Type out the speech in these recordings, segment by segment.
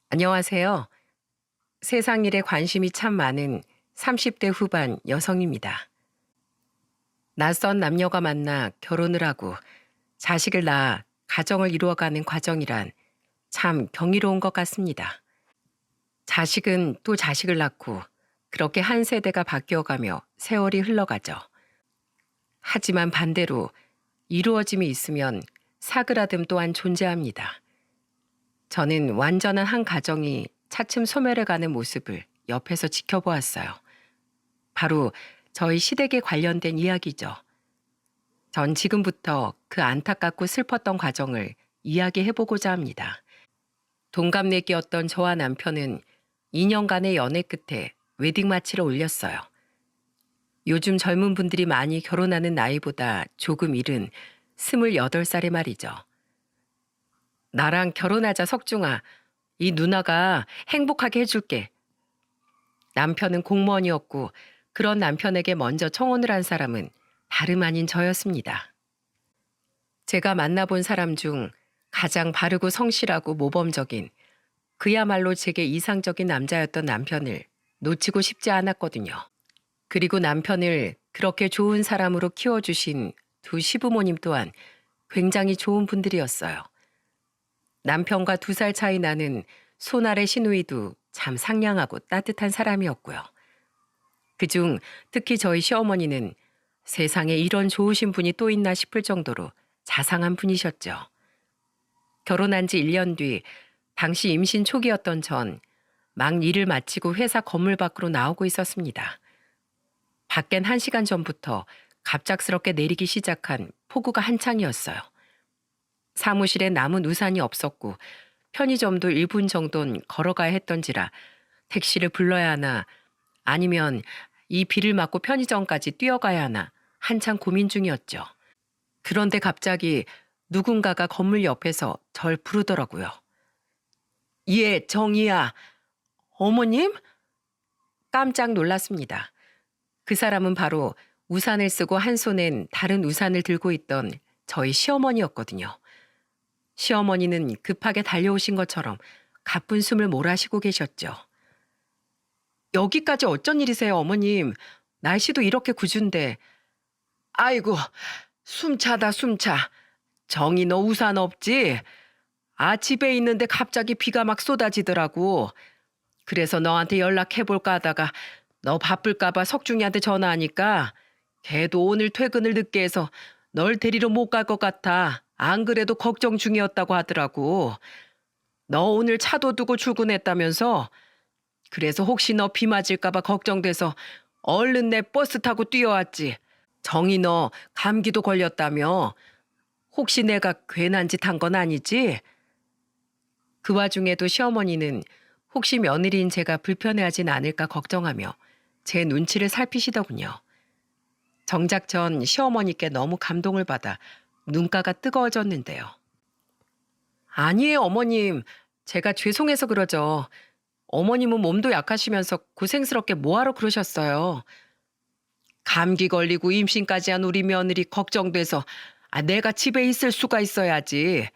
안녕하세요. 세상 일에 관심이 참 많은 30대 후반 여성입니다. 낯선 남녀가 만나 결혼을 하고 자식을 낳아 가정을 이루어가는 과정이란 참 경이로운 것 같습니다. 자식은 또 자식을 낳고 그렇게 한 세대가 바뀌어가며 세월이 흘러가죠. 하지만 반대로 이루어짐이 있으면 사그라듦 또한 존재합니다. 저는 완전한 한 가정이 차츰 소멸해가는 모습을 옆에서 지켜보았어요. 바로 저희 시댁에 관련된 이야기죠. 전 지금부터 그 안타깝고 슬펐던 과정을 이야기해보고자 합니다. 동갑내기였던 저와 남편은 2년간의 연애 끝에 웨딩 마치를 올렸어요. 요즘 젊은 분들이 많이 결혼하는 나이보다 조금 이른 28살의 말이죠. 나랑 결혼하자 석중아. 이 누나가 행복하게 해줄게. 남편은 공무원이었고 그런 남편에게 먼저 청혼을 한 사람은 다름 아닌 저였습니다. 제가 만나본 사람 중 가장 바르고 성실하고 모범적인 그야말로 제게 이상적인 남자였던 남편을 놓치고 싶지 않았거든요. 그리고 남편을 그렇게 좋은 사람으로 키워주신 두 시부모님 또한 굉장히 좋은 분들이었어요. 남편과 2살 차이 나는 손아래 시누이도 참 상냥하고 따뜻한 사람이었고요. 그중 특히 저희 시어머니는 세상에 이런 좋으신 분이 또 있나 싶을 정도로 자상한 분이셨죠. 결혼한 지 1년 뒤 당시 임신 초기였던 전 막 일을 마치고 회사 건물 밖으로 나오고 있었습니다. 밖엔 1시간 전부터 갑작스럽게 내리기 시작한 폭우가 한창이었어요. 사무실에 남은 우산이 없었고 편의점도 1분 정도는 걸어가야 했던지라 택시를 불러야 하나 아니면 이 비를 맞고 편의점까지 뛰어가야 하나 한참 고민 중이었죠. 그런데 갑자기 누군가가 건물 옆에서 절 부르더라고요. 예, 정희야. 어머님? 깜짝 놀랐습니다. 그 사람은 바로 우산을 쓰고 한 손엔 다른 우산을 들고 있던 저희 시어머니였거든요. 시어머니는 급하게 달려오신 것처럼 가쁜 숨을 몰아쉬고 계셨죠. 여기까지 어쩐 일이세요, 어머님? 날씨도 이렇게 굿은데. 아이고, 숨차다 숨차. 정이 너 우산 없지? 아, 집에 있는데 갑자기 비가 막 쏟아지더라고. 그래서 너한테 연락해볼까 하다가 너 바쁠까봐 석중이한테 전화하니까 걔도 오늘 퇴근을 늦게 해서 널 데리러 못 갈 것 같아. 안 그래도 걱정 중이었다고 하더라고. 너 오늘 차도 두고 출근했다면서? 그래서 혹시 너 비 맞을까봐 걱정돼서 얼른 내 버스 타고 뛰어왔지. 정희 너 감기도 걸렸다며? 혹시 내가 괜한 짓 한 건 아니지? 그 와중에도 시어머니는 혹시 며느리인 제가 불편해하진 않을까 걱정하며 제 눈치를 살피시더군요. 정작 전 시어머니께 너무 감동을 받아 눈가가 뜨거워졌는데요. 아니에요, 어머님. 제가 죄송해서 그러죠. 어머님은 몸도 약하시면서 고생스럽게 뭐하러 그러셨어요. 감기 걸리고 임신까지 한 우리 며느리 걱정돼서 내가 집에 있을 수가 있어야지.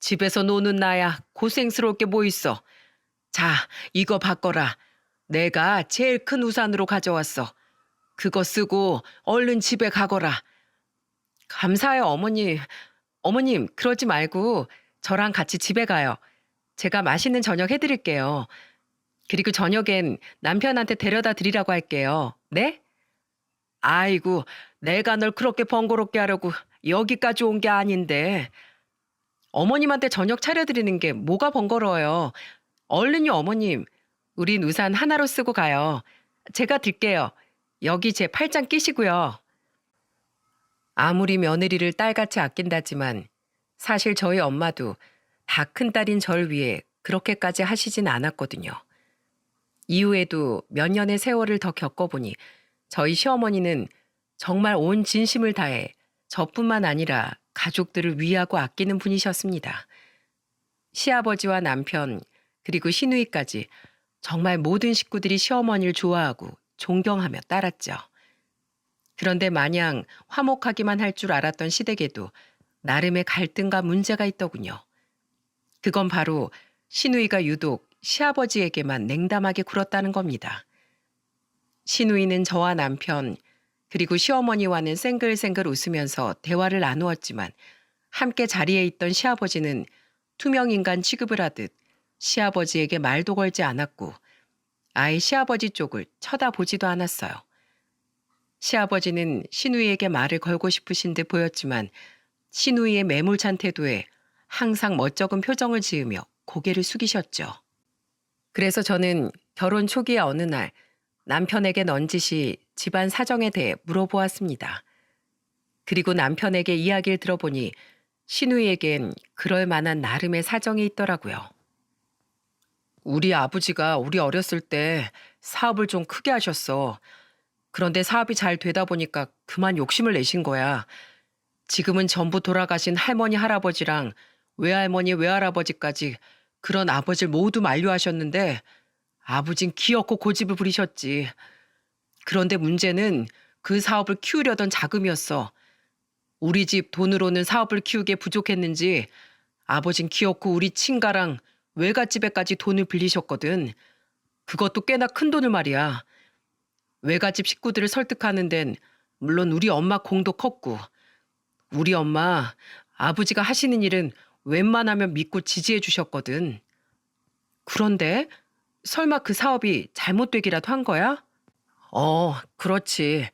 집에서 노는 나야 고생스러울 게 뭐 있어. 자, 이거 바꿔라. 내가 제일 큰 우산으로 가져왔어. 그거 쓰고 얼른 집에 가거라. 감사해요, 어머니. 어머님, 그러지 말고 저랑 같이 집에 가요. 제가 맛있는 저녁 해드릴게요. 그리고 저녁엔 남편한테 데려다 드리라고 할게요. 네? 아이고, 내가 널 그렇게 번거롭게 하려고 여기까지 온 게 아닌데. 어머님한테 저녁 차려드리는 게 뭐가 번거로워요. 얼른요, 어머님. 우린 우산 하나로 쓰고 가요. 제가 들게요. 여기 제 팔짱 끼시고요. 아무리 며느리를 딸같이 아낀다지만 사실 저희 엄마도 다 큰딸인 절 위해 그렇게까지 하시진 않았거든요. 이후에도 몇 년의 세월을 더 겪어보니 저희 시어머니는 정말 온 진심을 다해 저뿐만 아니라 가족들을 위하고 아끼는 분이셨습니다. 시아버지와 남편 그리고 시누이까지 정말 모든 식구들이 시어머니를 좋아하고 존경하며 따랐죠. 그런데 마냥 화목하기만 할 줄 알았던 시댁에도 나름의 갈등과 문제가 있더군요. 그건 바로 시누이가 유독 시아버지에게만 냉담하게 굴었다는 겁니다. 시누이는 저와 남편 그리고 시어머니와는 생글생글 웃으면서 대화를 나누었지만 함께 자리에 있던 시아버지는 투명인간 취급을 하듯 시아버지에게 말도 걸지 않았고 아예 시아버지 쪽을 쳐다보지도 않았어요. 시아버지는 시누이에게 말을 걸고 싶으신 듯 보였지만 시누이의 매몰찬 태도에 항상 멋쩍은 표정을 지으며 고개를 숙이셨죠. 그래서 저는 결혼 초기의 어느 날 남편에게 넌지시 집안 사정에 대해 물어보았습니다. 그리고 남편에게 이야기를 들어보니 시누이에겐 그럴 만한 나름의 사정이 있더라고요. 우리 아버지가 우리 어렸을 때 사업을 좀 크게 하셨어. 그런데 사업이 잘 되다 보니까 그만 욕심을 내신 거야. 지금은 전부 돌아가신 할머니, 할아버지랑 외할머니, 외할아버지까지 그런 아버지를 모두 만류하셨는데 아버진 기어코 고집을 부리셨지. 그런데 문제는 그 사업을 키우려던 자금이었어. 우리 집 돈으로는 사업을 키우기에 부족했는지 아버진 기어코 우리 친가랑 외갓집에까지 돈을 빌리셨거든. 그것도 꽤나 큰 돈을 말이야. 외갓집 식구들을 설득하는 데는 물론 우리 엄마 공도 컸고 우리 엄마 아버지가 하시는 일은 웬만하면 믿고 지지해 주셨거든. 그런데 설마 그 사업이 잘못되기라도 한 거야? 그렇지.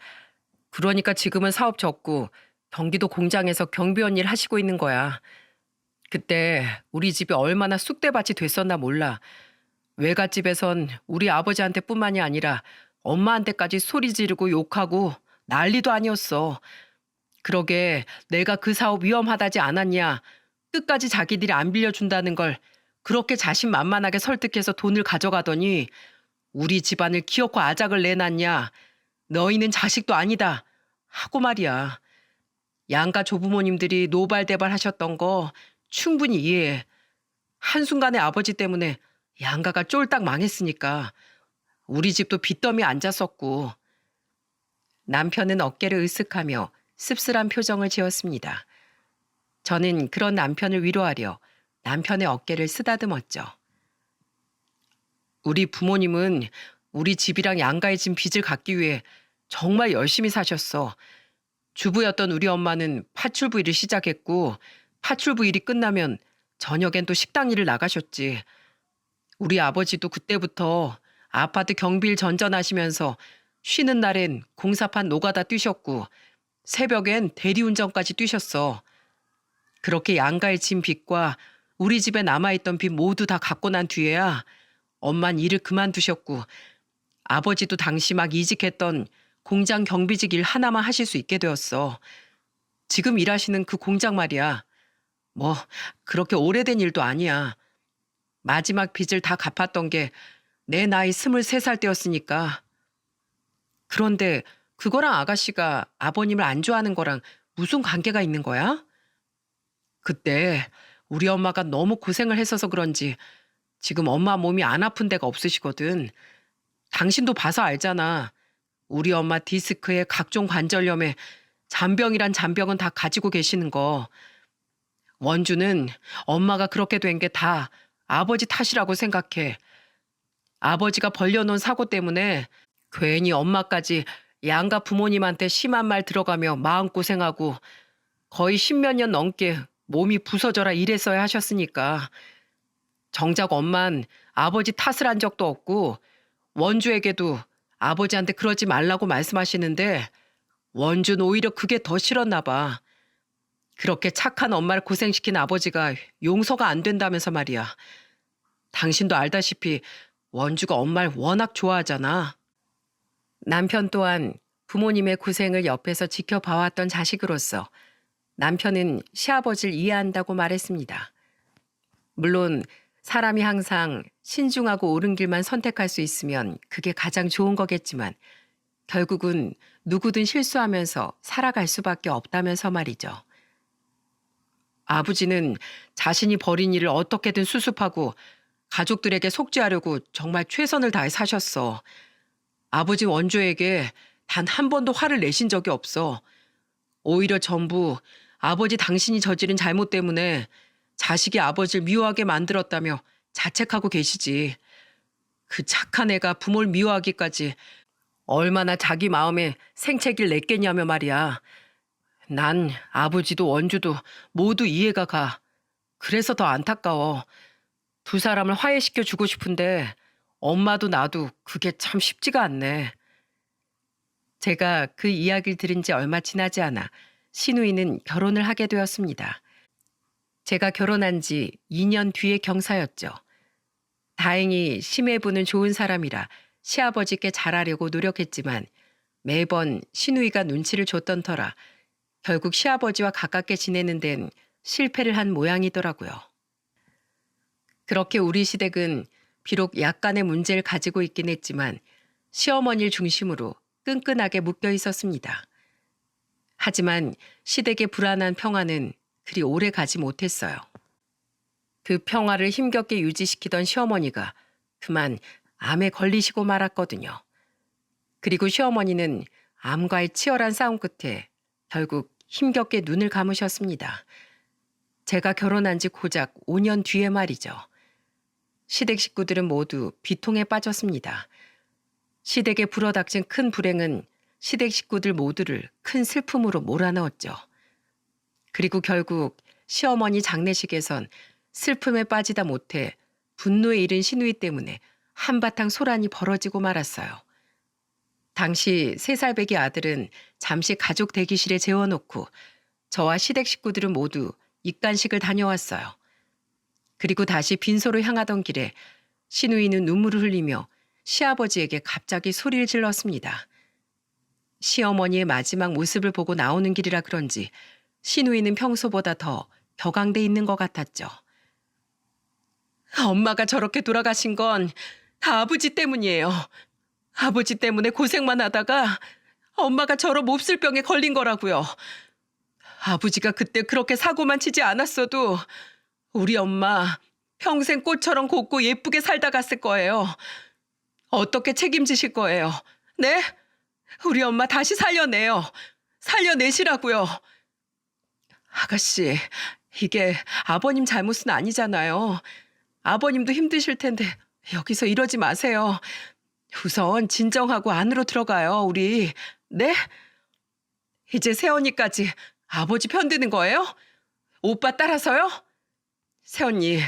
그러니까 지금은 사업 접고 경기도 공장에서 경비원 일 하시고 있는 거야. 그때 우리 집이 얼마나 쑥대밭이 됐었나 몰라. 외갓집에선 우리 아버지한테뿐만이 아니라 엄마한테까지 소리 지르고 욕하고 난리도 아니었어. 그러게 내가 그 사업 위험하다지 않았냐. 끝까지 자기들이 안 빌려준다는 걸 그렇게 자신만만하게 설득해서 돈을 가져가더니 우리 집안을 기어코 아작을 내놨냐. 너희는 자식도 아니다. 하고 말이야. 양가 조부모님들이 노발대발 하셨던 거 충분히 이해해. 한순간에 아버지 때문에 양가가 쫄딱 망했으니까 우리 집도 빚더미 앉았었고. 남편은 어깨를 으쓱하며 씁쓸한 표정을 지었습니다. 저는 그런 남편을 위로하려 남편의 어깨를 쓰다듬었죠. 우리 부모님은 우리 집이랑 양가에 진 빚을 갚기 위해 정말 열심히 사셨어. 주부였던 우리 엄마는 파출부 일을 시작했고 파출부 일이 끝나면 저녁엔 또 식당 일을 나가셨지. 우리 아버지도 그때부터 아파트 경비일 전전하시면서 쉬는 날엔 공사판 노가다 뛰셨고 새벽엔 대리운전까지 뛰셨어. 그렇게 양가에 진 빚과 우리 집에 남아있던 빚 모두 다 갚고 난 뒤에야 엄만 일을 그만두셨고 아버지도 당시 막 이직했던 공장 경비직 일 하나만 하실 수 있게 되었어. 지금 일하시는 그 공장 말이야. 뭐 그렇게 오래된 일도 아니야. 마지막 빚을 다 갚았던 게 내 나이 23살 때였으니까. 그런데 그거랑 아가씨가 아버님을 안 좋아하는 거랑 무슨 관계가 있는 거야? 그때 우리 엄마가 너무 고생을 했어서 그런지 지금 엄마 몸이 안 아픈 데가 없으시거든. 당신도 봐서 알잖아. 우리 엄마 디스크에 각종 관절염에 잔병이란 잔병은 다 가지고 계시는 거. 원주는 엄마가 그렇게 된 게 다 아버지 탓이라고 생각해. 아버지가 벌려놓은 사고 때문에 괜히 엄마까지 양가 부모님한테 심한 말 들어가며 마음고생하고 거의 10몇 년 넘게 몸이 부서져라 이랬어야 하셨으니까. 정작 엄만 아버지 탓을 한 적도 없고 원주에게도 아버지한테 그러지 말라고 말씀하시는데 원주는 오히려 그게 더 싫었나 봐. 그렇게 착한 엄마를 고생시킨 아버지가 용서가 안 된다면서 말이야. 당신도 알다시피 원주가 엄마를 워낙 좋아하잖아. 남편 또한 부모님의 고생을 옆에서 지켜봐왔던 자식으로서 남편은 시아버지를 이해한다고 말했습니다. 물론 사람이 항상 신중하고 옳은 길만 선택할 수 있으면 그게 가장 좋은 거겠지만 결국은 누구든 실수하면서 살아갈 수밖에 없다면서 말이죠. 아버지는 자신이 벌인 일을 어떻게든 수습하고 가족들에게 속죄하려고 정말 최선을 다해 사셨어. 아버지 원조에게 단 한 번도 화를 내신 적이 없어. 오히려 전부 아버지 당신이 저지른 잘못 때문에 자식이 아버지를 미워하게 만들었다며 자책하고 계시지. 그 착한 애가 부모를 미워하기까지 얼마나 자기 마음에 생채기를 냈겠냐며 말이야. 난 아버지도 원주도 모두 이해가 가. 그래서 더 안타까워. 두 사람을 화해시켜 주고 싶은데 엄마도 나도 그게 참 쉽지가 않네. 제가 그 이야기를 들은 지 얼마 지나지 않아 신우이는 결혼을 하게 되었습니다. 제가 결혼한 지 2년 뒤의 경사였죠. 다행히 심해부는 좋은 사람이라 시아버지께 잘하려고 노력했지만 매번 신우이가 눈치를 줬던 터라 결국 시아버지와 가깝게 지내는 데는 실패를 한 모양이더라고요. 그렇게 우리 시댁은 비록 약간의 문제를 가지고 있긴 했지만 시어머니를 중심으로 끈끈하게 묶여 있었습니다. 하지만 시댁의 불안한 평화는 그리 오래 가지 못했어요. 그 평화를 힘겹게 유지시키던 시어머니가 그만 암에 걸리시고 말았거든요. 그리고 시어머니는 암과의 치열한 싸움 끝에 결국 힘겹게 눈을 감으셨습니다. 제가 결혼한 지 고작 5년 뒤에 말이죠. 시댁 식구들은 모두 비통에 빠졌습니다. 시댁에 불어닥친 큰 불행은 시댁 식구들 모두를 큰 슬픔으로 몰아넣었죠. 그리고 결국 시어머니 장례식에선 슬픔에 빠지다 못해 분노에 이른 시누이 때문에 한바탕 소란이 벌어지고 말았어요. 당시 3살배기 아들은 잠시 가족 대기실에 재워놓고 저와 시댁 식구들은 모두 입간식을 다녀왔어요. 그리고 다시 빈소로 향하던 길에 시누이는 눈물을 흘리며 시아버지에게 갑자기 소리를 질렀습니다. 시어머니의 마지막 모습을 보고 나오는 길이라 그런지 시누이는 평소보다 더 격앙돼 있는 것 같았죠. 엄마가 저렇게 돌아가신 건 다 아버지 때문이에요. 아버지 때문에 고생만 하다가 엄마가 저런 몹쓸 병에 걸린 거라고요. 아버지가 그때 그렇게 사고만 치지 않았어도 우리 엄마 평생 꽃처럼 곱고 예쁘게 살다 갔을 거예요. 어떻게 책임지실 거예요? 네? 우리 엄마 다시 살려내요. 살려내시라고요. 아가씨, 이게 아버님 잘못은 아니잖아요. 아버님도 힘드실 텐데 여기서 이러지 마세요. 우선 진정하고 안으로 들어가요, 우리. 네? 이제 새언니까지 아버지 편드는 거예요? 오빠 따라서요? 새언니,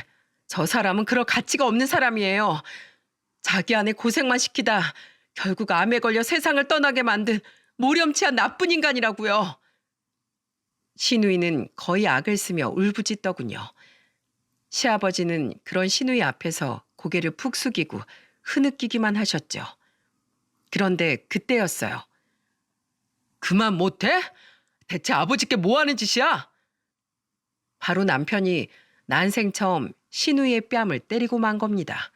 저 사람은 그럴 가치가 없는 사람이에요. 자기 아내 고생만 시키다 결국 암에 걸려 세상을 떠나게 만든 모렴치한 나쁜 인간이라고요. 시누이는 거의 악을 쓰며 울부짖더군요. 시아버지는 그런 시누이 앞에서 고개를 푹 숙이고 흐느끼기만 하셨죠. 그런데 그때였어요. 그만 못해? 대체 아버지께 뭐 하는 짓이야? 바로 남편이 난생 처음 시누이의 뺨을 때리고 만 겁니다.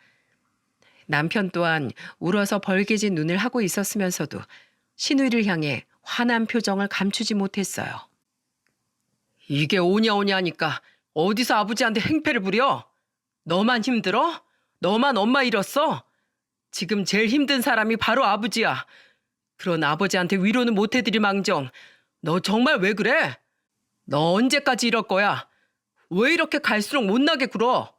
남편 또한 울어서 벌개진 눈을 하고 있었으면서도 시누이를 향해 화난 표정을 감추지 못했어요. 이게 오냐오냐 하니까 어디서 아버지한테 행패를 부려? 너만 힘들어? 너만 엄마 잃었어? 지금 제일 힘든 사람이 바로 아버지야. 그런 아버지한테 위로는 못 해드릴 망정. 너 정말 왜 그래? 너 언제까지 이럴 거야? 왜 이렇게 갈수록 못나게 굴어?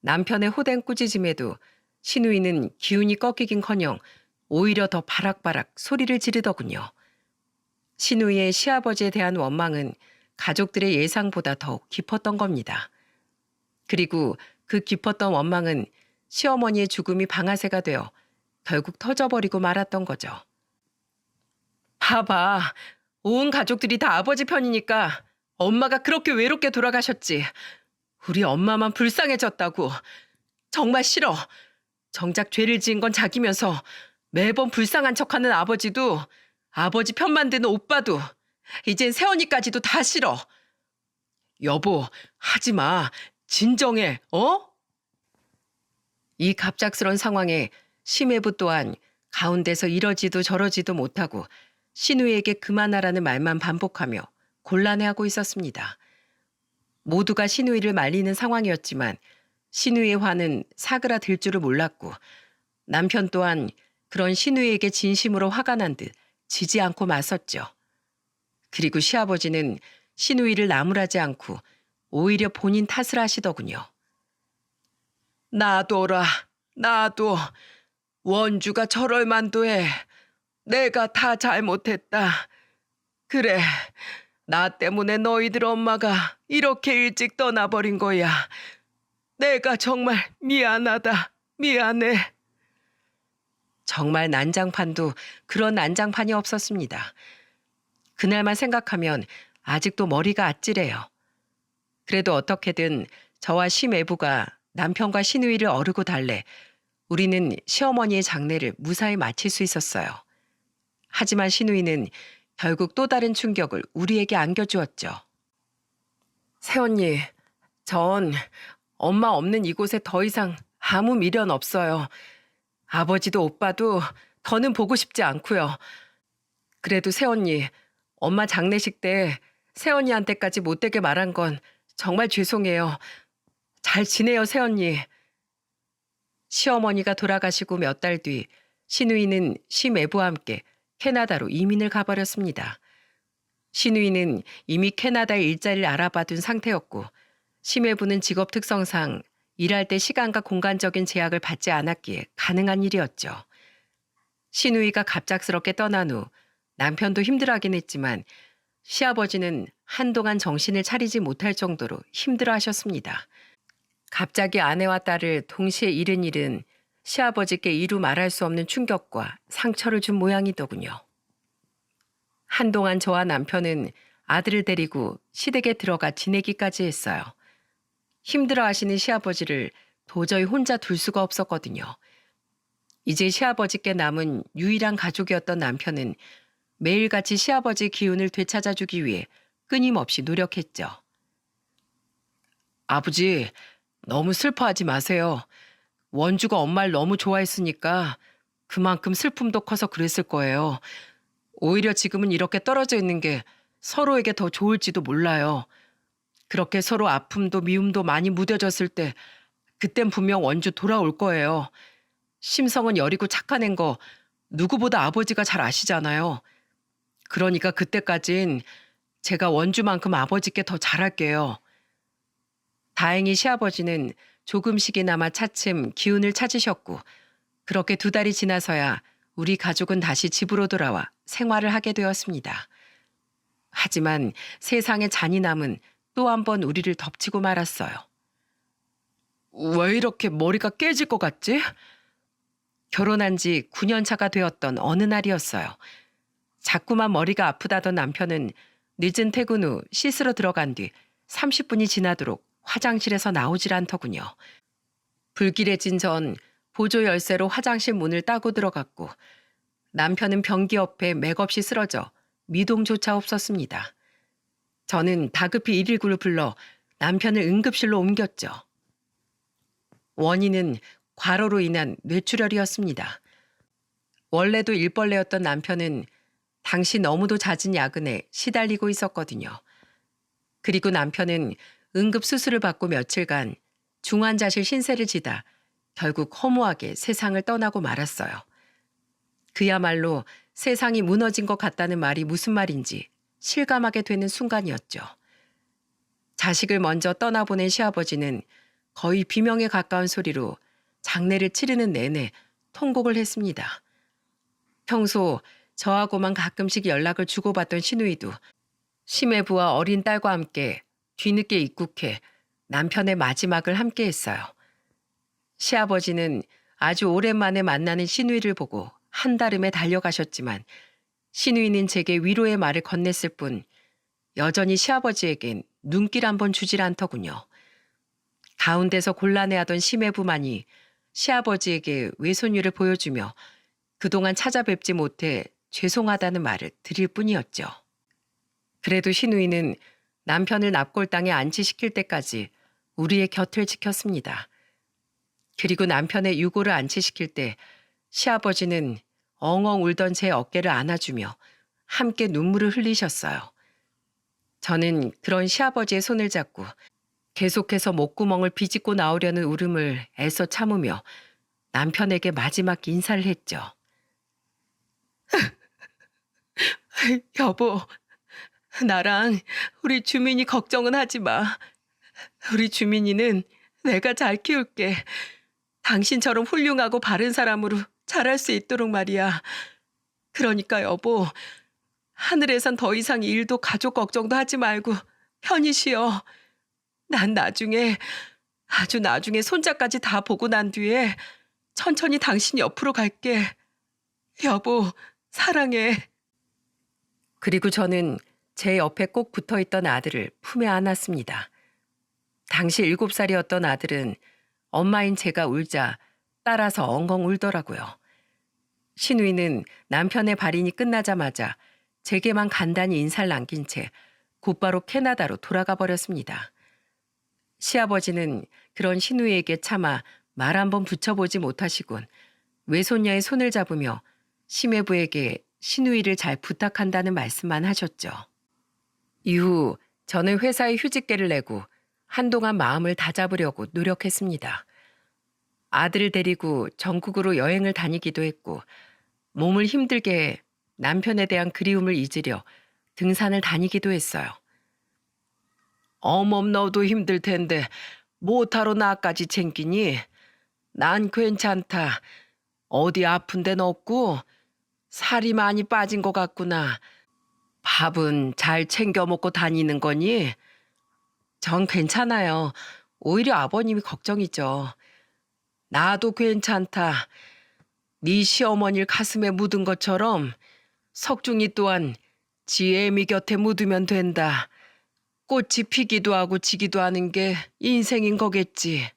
남편의 호된 꾸짖음에도 시누이는 기운이 꺾이긴커녕 오히려 더 바락바락 소리를 지르더군요. 시누이의 시아버지에 대한 원망은 가족들의 예상보다 더욱 깊었던 겁니다. 그리고 그 깊었던 원망은 시어머니의 죽음이 방아쇠가 되어 결국 터져버리고 말았던 거죠. 봐봐, 온 가족들이 다 아버지 편이니까 엄마가 그렇게 외롭게 돌아가셨지. 우리 엄마만 불쌍해졌다고. 정말 싫어. 정작 죄를 지은 건 자기면서 매번 불쌍한 척하는 아버지도 아버지 편 만드는 오빠도 이젠 새언니까지도 다 싫어. 여보, 하지 마. 진정해, 어? 이 갑작스런 상황에 심해부 또한 가운데서 이러지도 저러지도 못하고 시누이에게 그만하라는 말만 반복하며 곤란해하고 있었습니다. 모두가 시누이를 말리는 상황이었지만 시누이의 화는 사그라들 줄을 몰랐고 남편 또한 그런 시누이에게 진심으로 화가 난 듯 지지 않고 맞섰죠. 그리고 시아버지는 시누이를 나무라지 않고 오히려 본인 탓을 하시더군요. 놔둬라, 놔둬. 원주가 저럴 만도 해. 내가 다 잘못했다. 그래, 나 때문에 너희들 엄마가 이렇게 일찍 떠나버린 거야. 내가 정말 미안하다. 미안해. 정말 난장판도 그런 난장판이 없었습니다. 그날만 생각하면 아직도 머리가 아찔해요. 그래도 어떻게든 저와 시매부가 남편과 시누이를 어르고 달래 우리는 시어머니의 장례를 무사히 마칠 수 있었어요. 하지만 시누이는 결국 또 다른 충격을 우리에게 안겨주었죠. 새언니, 전 엄마 없는 이곳에 더 이상 아무 미련 없어요. 아버지도 오빠도 더는 보고 싶지 않고요. 그래도 새언니, 엄마 장례식 때 새언니한테까지 못되게 말한 건 정말 죄송해요. 잘 지내요, 새언니. 시어머니가 돌아가시고 몇 달 뒤 시누이는 시매부와 함께 캐나다로 이민을 가버렸습니다. 시누이는 이미 캐나다에 일자리를 알아봐둔 상태였고 시매부는 직업 특성상 일할 때 시간과 공간적인 제약을 받지 않았기에 가능한 일이었죠. 시누이가 갑작스럽게 떠난 후 남편도 힘들어하긴 했지만 시아버지는 한동안 정신을 차리지 못할 정도로 힘들어하셨습니다. 갑자기 아내와 딸을 동시에 잃은 일은 시아버지께 이루 말할 수 없는 충격과 상처를 준 모양이더군요. 한동안 저와 남편은 아들을 데리고 시댁에 들어가 지내기까지 했어요. 힘들어하시는 시아버지를 도저히 혼자 둘 수가 없었거든요. 이제 시아버지께 남은 유일한 가족이었던 남편은 매일같이 시아버지 기운을 되찾아주기 위해 끊임없이 노력했죠. 아버지, 너무 슬퍼하지 마세요. 원주가 엄마를 너무 좋아했으니까 그만큼 슬픔도 커서 그랬을 거예요. 오히려 지금은 이렇게 떨어져 있는 게 서로에게 더 좋을지도 몰라요. 그렇게 서로 아픔도 미움도 많이 무뎌졌을 때 그땐 분명 원주 돌아올 거예요. 심성은 여리고 착한 앤 거 누구보다 아버지가 잘 아시잖아요. 그러니까 그때까진 제가 원주만큼 아버지께 더 잘할게요. 다행히 시아버지는 조금씩이나마 차츰 기운을 찾으셨고 그렇게 2달이 지나서야 우리 가족은 다시 집으로 돌아와 생활을 하게 되었습니다. 하지만 세상의 잔인함은 또 한 번 우리를 덮치고 말았어요. 왜 이렇게 머리가 깨질 것 같지? 결혼한 지 9년 차가 되었던 어느 날이었어요. 자꾸만 머리가 아프다던 남편은 늦은 퇴근 후 씻으러 들어간 뒤 30분이 지나도록 화장실에서 나오질 않더군요. 불길해진 전 보조 열쇠로 화장실 문을 따고 들어갔고 남편은 변기 옆에 맥없이 쓰러져 미동조차 없었습니다. 저는 다급히 119를 불러 남편을 응급실로 옮겼죠. 원인은 과로로 인한 뇌출혈이었습니다. 원래도 일벌레였던 남편은 당시 너무도 잦은 야근에 시달리고 있었거든요. 그리고 남편은 응급수술을 받고 며칠간 중환자실 신세를 지다 결국 허무하게 세상을 떠나고 말았어요. 그야말로 세상이 무너진 것 같다는 말이 무슨 말인지 실감하게 되는 순간이었죠. 자식을 먼저 떠나보낸 시아버지는 거의 비명에 가까운 소리로 장례를 치르는 내내 통곡을 했습니다. 평소 저하고만 가끔씩 연락을 주고받던 시누이도 시매부와 어린 딸과 함께 뒤늦게 입국해 남편의 마지막을 함께 했어요. 시아버지는 아주 오랜만에 만나는 시누이를 보고 한달음에 달려가셨지만 시누이는 제게 위로의 말을 건넸을 뿐 여전히 시아버지에겐 눈길 한 번 주질 않더군요. 가운데서 곤란해하던 시매부만이 시아버지에게 외손녀를 보여주며 그동안 찾아뵙지 못해 죄송하다는 말을 드릴 뿐이었죠. 그래도 시누이는 남편을 납골당에 안치시킬 때까지 우리의 곁을 지켰습니다. 그리고 남편의 유고를 안치시킬 때 시아버지는 엉엉 울던 제 어깨를 안아주며 함께 눈물을 흘리셨어요. 저는 그런 시아버지의 손을 잡고 계속해서 목구멍을 비집고 나오려는 울음을 애써 참으며 남편에게 마지막 인사를 했죠. 여보, 나랑 우리 주민이 걱정은 하지 마. 우리 주민이는 내가 잘 키울게. 당신처럼 훌륭하고 바른 사람으로 자랄 수 있도록 말이야. 그러니까 여보, 하늘에선 더 이상 일도 가족 걱정도 하지 말고 편히 쉬어. 난 나중에, 아주 나중에 손자까지 다 보고 난 뒤에 천천히 당신 옆으로 갈게. 여보, 사랑해. 그리고 저는 제 옆에 꼭 붙어 있던 아들을 품에 안았습니다. 당시 7살이었던 아들은 엄마인 제가 울자 따라서 엉엉 울더라고요. 신우이는 남편의 발인이 끝나자마자 제게만 간단히 인사를 남긴 채 곧바로 캐나다로 돌아가 버렸습니다. 시아버지는 그런 신우이에게 차마 말 한번 붙여보지 못하시곤 외손녀의 손을 잡으며 심해부에게 신우이를 잘 부탁한다는 말씀만 하셨죠. 이후 저는 회사에 휴직계를 내고 한동안 마음을 다잡으려고 노력했습니다. 아들을 데리고 전국으로 여행을 다니기도 했고 몸을 힘들게 해 남편에 대한 그리움을 잊으려 등산을 다니기도 했어요. 어멈 너도 힘들 텐데 뭐하러 나까지 챙기니? 난 괜찮다. 어디 아픈 데는 없고 살이 많이 빠진 것 같구나. 밥은 잘 챙겨 먹고 다니는 거니? 전 괜찮아요. 오히려 아버님이 걱정이죠. 나도 괜찮다. 네 시어머니를 가슴에 묻은 것처럼 석중이 또한 지 애미 곁에 묻으면 된다. 꽃이 피기도 하고 지기도 하는 게 인생인 거겠지.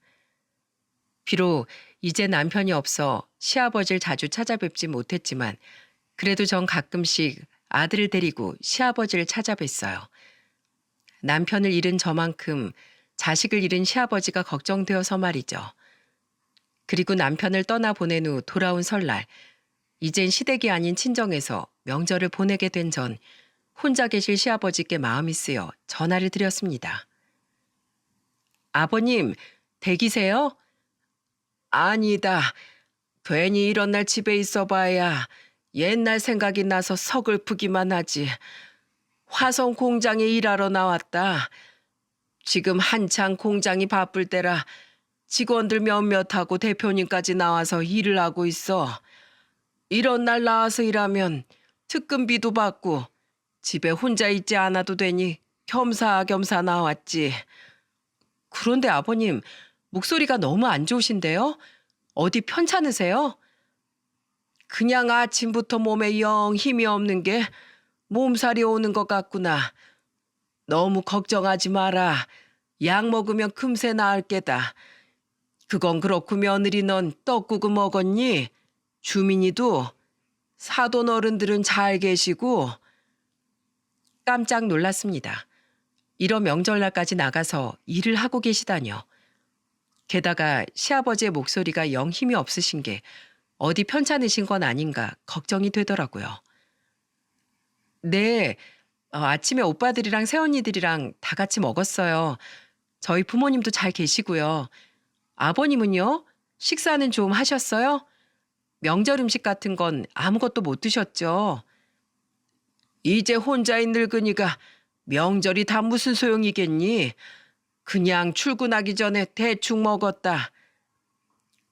비록 이제 남편이 없어 시아버지를 자주 찾아뵙지 못했지만 그래도 전 가끔씩 아들을 데리고 시아버지를 찾아뵀어요. 남편을 잃은 저만큼 자식을 잃은 시아버지가 걱정되어서 말이죠. 그리고 남편을 떠나보낸 후 돌아온 설날, 이젠 시댁이 아닌 친정에서 명절을 보내게 된 전 혼자 계실 시아버지께 마음이 쓰여 전화를 드렸습니다. 아버님, 댁이세요? 아니다. 괜히 이런 날 집에 있어봐야 옛날 생각이 나서 서글프기만 하지. 화성 공장에 일하러 나왔다. 지금 한창 공장이 바쁠 때라 직원들 몇몇하고 대표님까지 나와서 일을 하고 있어. 이런 날 나와서 일하면 특근비도 받고 집에 혼자 있지 않아도 되니 겸사겸사 나왔지. 그런데 아버님, 목소리가 너무 안 좋으신데요? 어디 편찮으세요? 그냥 아침부터 몸에 영 힘이 없는 게 몸살이 오는 것 같구나. 너무 걱정하지 마라. 약 먹으면 금세 나을 게다. 그건 그렇고 며느리 넌 떡국을 먹었니? 주민이도 사돈 어른들은 잘 계시고. 깜짝 놀랐습니다. 이런 명절날까지 나가서 일을 하고 계시다뇨. 게다가 시아버지의 목소리가 영 힘이 없으신 게 어디 편찮으신 건 아닌가 걱정이 되더라고요. 네, 아침에 오빠들이랑 새언니들이랑 다 같이 먹었어요. 저희 부모님도 잘 계시고요. 아버님은요? 식사는 좀 하셨어요? 명절 음식 같은 건 아무것도 못 드셨죠? 이제 혼자인 늙은이가 명절이 다 무슨 소용이겠니? 그냥 출근하기 전에 대충 먹었다.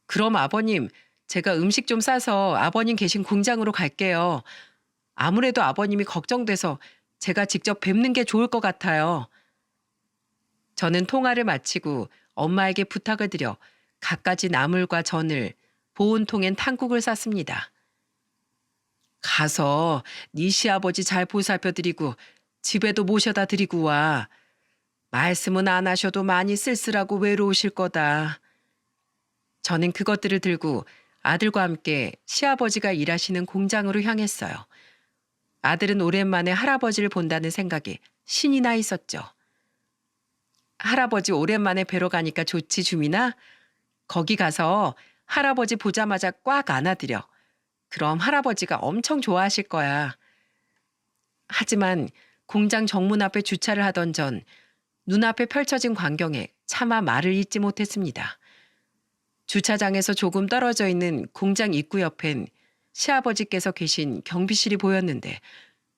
그럼 아버님, 제가 음식 좀 싸서 아버님 계신 공장으로 갈게요. 아무래도 아버님이 걱정돼서 제가 직접 뵙는 게 좋을 것 같아요. 저는 통화를 마치고 엄마에게 부탁을 드려 갖가지 나물과 전을 보온통엔 탕국을 쌌습니다. 가서 네 시아버지 잘 보살펴드리고 집에도 모셔다 드리고 와. 말씀은 안 하셔도 많이 쓸쓸하고 외로우실 거다. 저는 그것들을 들고 아들과 함께 시아버지가 일하시는 공장으로 향했어요. 아들은 오랜만에 할아버지를 본다는 생각에 신이 나 있었죠. 할아버지 오랜만에 뵈러 가니까 좋지, 주민아? 거기 가서 할아버지 보자마자 꽉 안아드려. 그럼 할아버지가 엄청 좋아하실 거야. 하지만 공장 정문 앞에 주차를 하던 전 눈앞에 펼쳐진 광경에 차마 말을 잇지 못했습니다. 주차장에서 조금 떨어져 있는 공장 입구 옆엔 시아버지께서 계신 경비실이 보였는데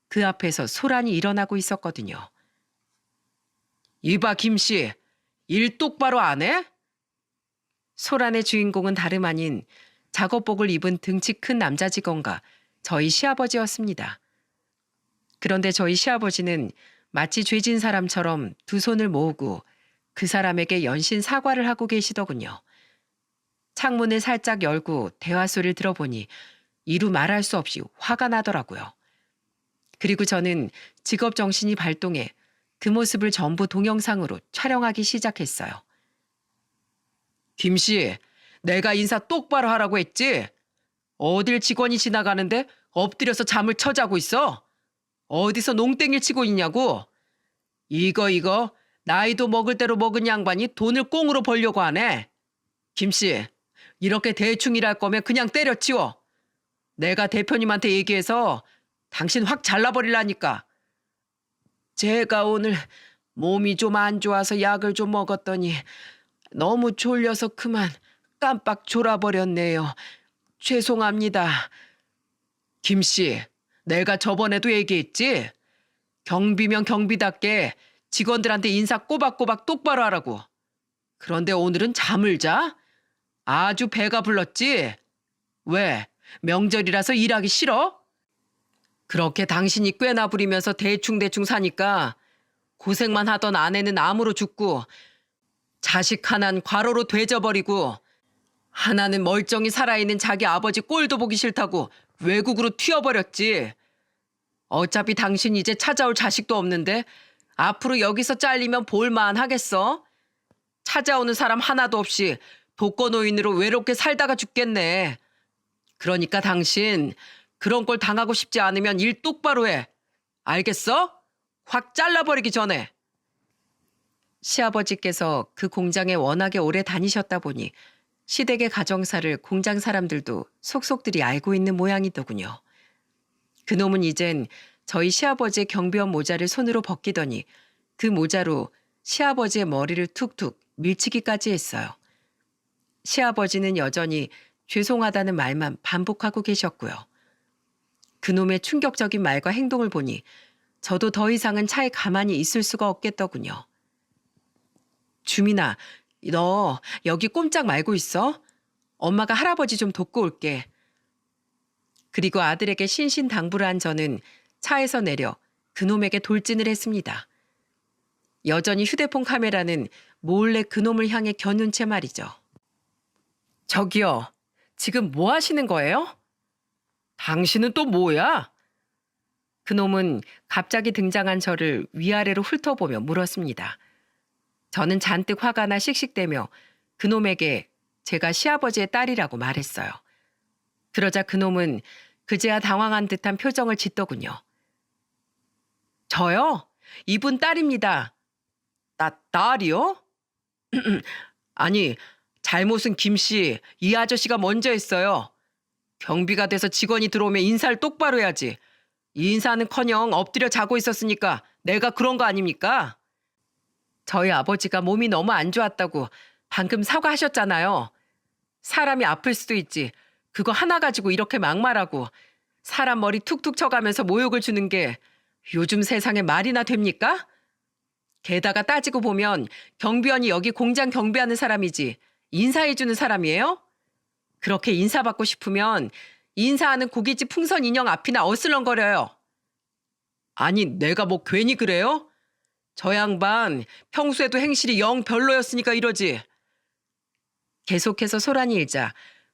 그 앞에서 소란이 일어나고 있었거든요. 이봐 김씨, 일 똑바로 안 해? 소란의 주인공은 다름 아닌 작업복을 입은 등치 큰 남자 직원과 저희 시아버지였습니다. 그런데 저희 시아버지는 마치 죄진 사람처럼 두 손을 모으고 그 사람에게 연신 사과를 하고 계시더군요. 창문을 살짝 열고 대화 소리를 들어보니 이루 말할 수 없이 화가 나더라고요. 그리고 저는 직업 정신이 발동해 그 모습을 전부 동영상으로 촬영하기 시작했어요. 김씨, 내가 인사 똑바로 하라고 했지? 어딜 직원이 지나가는데 엎드려서 잠을 쳐자고 있어? 어디서 농땡이를 치고 있냐고? 이거 나이도 먹을 대로 먹은 양반이 돈을 꽁으로 벌려고 하네. 김씨, 이렇게 대충 일할 거면 그냥 때려치워. 내가 대표님한테 얘기해서 당신 확 잘라버리라니까. 제가 오늘 몸이 좀 안 좋아서 약을 좀 먹었더니 너무 졸려서 그만 깜빡 졸아버렸네요. 죄송합니다. 김씨, 내가 저번에도 얘기했지? 경비면 경비답게 직원들한테 인사 꼬박꼬박 똑바로 하라고. 그런데 오늘은 잠을 자? 아주 배가 불렀지? 왜? 명절이라서 일하기 싫어? 그렇게 당신이 꽤나 부리면서 대충대충 사니까 고생만 하던 아내는 암으로 죽고 자식 하나는 과로로 되져버리고 하나는 멀쩡히 살아있는 자기 아버지 꼴도 보기 싫다고 외국으로 튀어버렸지. 어차피 당신 이제 찾아올 자식도 없는데 앞으로 여기서 잘리면 볼만 하겠어? 찾아오는 사람 하나도 없이 독거노인으로 외롭게 살다가 죽겠네. 그러니까 당신 그런 걸 당하고 싶지 않으면 일 똑바로 해. 알겠어? 확 잘라버리기 전에. 시아버지께서 그 공장에 워낙에 오래 다니셨다 보니 시댁의 가정사를 공장 사람들도 속속들이 알고 있는 모양이더군요. 그놈은 이젠 저희 시아버지의 경비원 모자를 손으로 벗기더니 그 모자로 시아버지의 머리를 툭툭 밀치기까지 했어요. 시아버지는 여전히 죄송하다는 말만 반복하고 계셨고요. 그놈의 충격적인 말과 행동을 보니 저도 더 이상은 차에 가만히 있을 수가 없겠더군요. 주민아, 너 여기 꼼짝 말고 있어? 엄마가 할아버지 좀 돕고 올게. 그리고 아들에게 신신당부를 한 저는 차에서 내려 그놈에게 돌진을 했습니다. 여전히 휴대폰 카메라는 몰래 그놈을 향해 겨눈 채 말이죠. 저기요, 지금 뭐 하시는 거예요? 당신은 또 뭐야? 그놈은 갑자기 등장한 저를 위아래로 훑어보며 물었습니다. 저는 잔뜩 화가 나 씩씩대며 그놈에게 제가 시아버지의 딸이라고 말했어요. 그러자 그놈은 그제야 당황한 듯한 표정을 짓더군요. 저요? 이분 딸입니다. 딸이요? 아니, 잘못은 김씨, 이 아저씨가 먼저 했어요. 경비가 돼서 직원이 들어오면 인사를 똑바로 해야지. 이 인사는커녕 엎드려 자고 있었으니까 내가 그런 거 아닙니까? 저희 아버지가 몸이 너무 안 좋았다고 방금 사과하셨잖아요. 사람이 아플 수도 있지. 그거 하나 가지고 이렇게 막말하고 사람 머리 툭툭 쳐가면서 모욕을 주는 게 요즘 세상에 말이나 됩니까? 게다가 따지고 보면 경비원이 여기 공장 경비하는 사람이지 인사해주는 사람이에요? 그렇게 인사받고 싶으면 인사하는 고깃집 풍선 인형 앞이나 어슬렁거려요. 아니, 내가 뭐 괜히 그래요? 저 양반 평소에도 행실이 영 별로였으니까 이러지. 계속해서 소란이 일자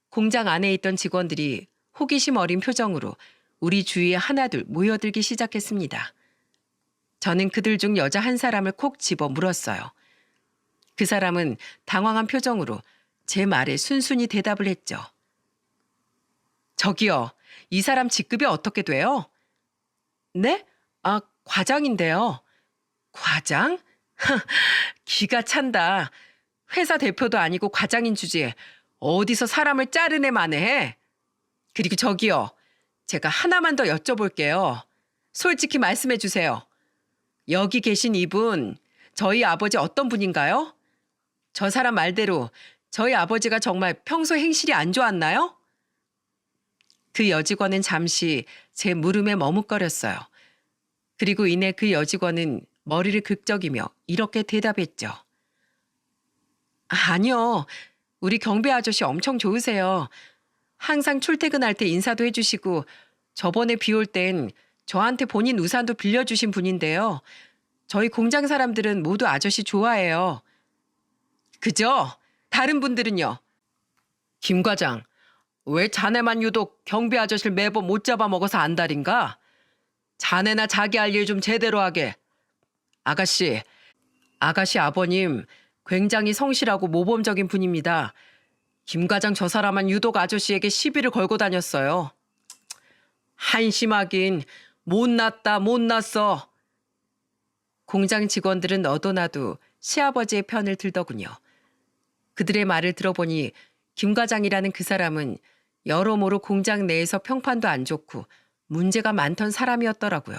공장 안에 있던 직원들이 호기심 어린 표정으로 우리 주위에 하나둘 모여들기 시작했습니다. 저는 그들 중 여자 한 사람을 콕 집어 물었어요. 그 사람은 당황한 표정으로 제 말에 순순히 대답을 했죠. 저기요, 이 사람 직급이 어떻게 돼요? 네? 과장인데요. 과장? 기가 찬다. 회사 대표도 아니고 과장인 주제에 어디서 사람을 자르네 마네. 그리고 저기요, 제가 하나만 더 여쭤볼게요. 솔직히 말씀해 주세요. 여기 계신 이분, 저희 아버지 어떤 분인가요? 저 사람 말대로 저희 아버지가 정말 평소 행실이 안 좋았나요? 그 여직원은 잠시 제 물음에 머뭇거렸어요. 그리고 이내 그 여직원은 머리를 극적이며 이렇게 대답했죠. 아니요. 우리 경비 아저씨 엄청 좋으세요. 항상 출퇴근할 때 인사도 해주시고 저번에 비 올 땐 저한테 본인 우산도 빌려주신 분인데요. 저희 공장 사람들은 모두 아저씨 좋아해요. 그죠? 다른 분들은요? 김 과장, 왜 자네만 유독 경비 아저씨를 매번 못 잡아먹어서 안달인가? 자네나 자기 할 일 좀 제대로 하게. 아가씨 아버님 굉장히 성실하고 모범적인 분입니다. 김 과장 저 사람은 유독 아저씨에게 시비를 걸고 다녔어요. 한심하긴 못났다 못났어. 공장 직원들은 너도 나도 시아버지의 편을 들더군요. 그들의 말을 들어보니 김 과장이라는 그 사람은 여러모로 공장 내에서 평판도 안 좋고 문제가 많던 사람이었더라고요.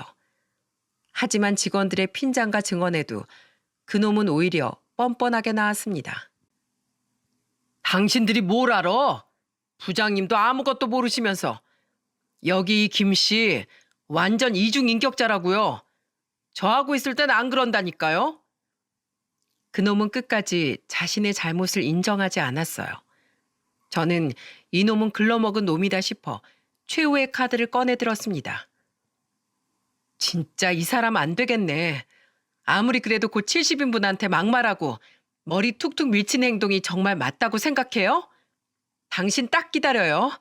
하지만 직원들의 핀잔과 증언에도 그놈은 오히려 뻔뻔하게 나왔습니다. 당신들이 뭘 알아? 부장님도 아무것도 모르시면서. 여기 이 김씨 완전 이중인격자라고요. 저하고 있을 땐 안 그런다니까요. 그놈은 끝까지 자신의 잘못을 인정하지 않았어요. 저는 이놈은 글러먹은 놈이다 싶어 최후의 카드를 꺼내 들었습니다. 진짜 이 사람 안 되겠네. 아무리 그래도 곧 70인 분한테 막말하고 머리 툭툭 밀치는 행동이 정말 맞다고 생각해요? 당신 딱 기다려요.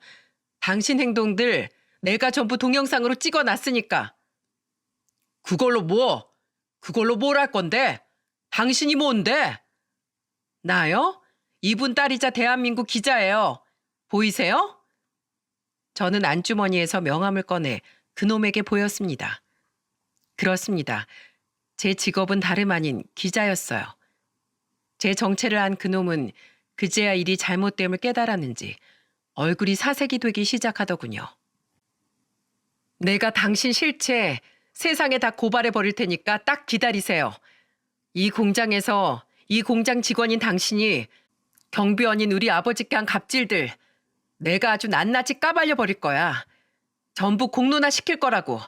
당신 행동들 내가 전부 동영상으로 찍어놨으니까. 그걸로 뭐? 그걸로 뭘 할 건데? 당신이 뭔데? 나요? 이분 딸이자 대한민국 기자예요. 보이세요? 저는 안주머니에서 명함을 꺼내 그놈에게 보였습니다. 그렇습니다. 제 직업은 다름 아닌 기자였어요. 제 정체를 안 그놈은 그제야 일이 잘못됨을 깨달았는지 얼굴이 사색이 되기 시작하더군요. 내가 당신 실체 세상에 다 고발해 버릴 테니까 딱 기다리세요. 이 공장에서 이 공장 직원인 당신이 경비원인 우리 아버지께 한 갑질들 내가 아주 낱낱이 까발려 버릴 거야. 전부 공론화 시킬 거라고.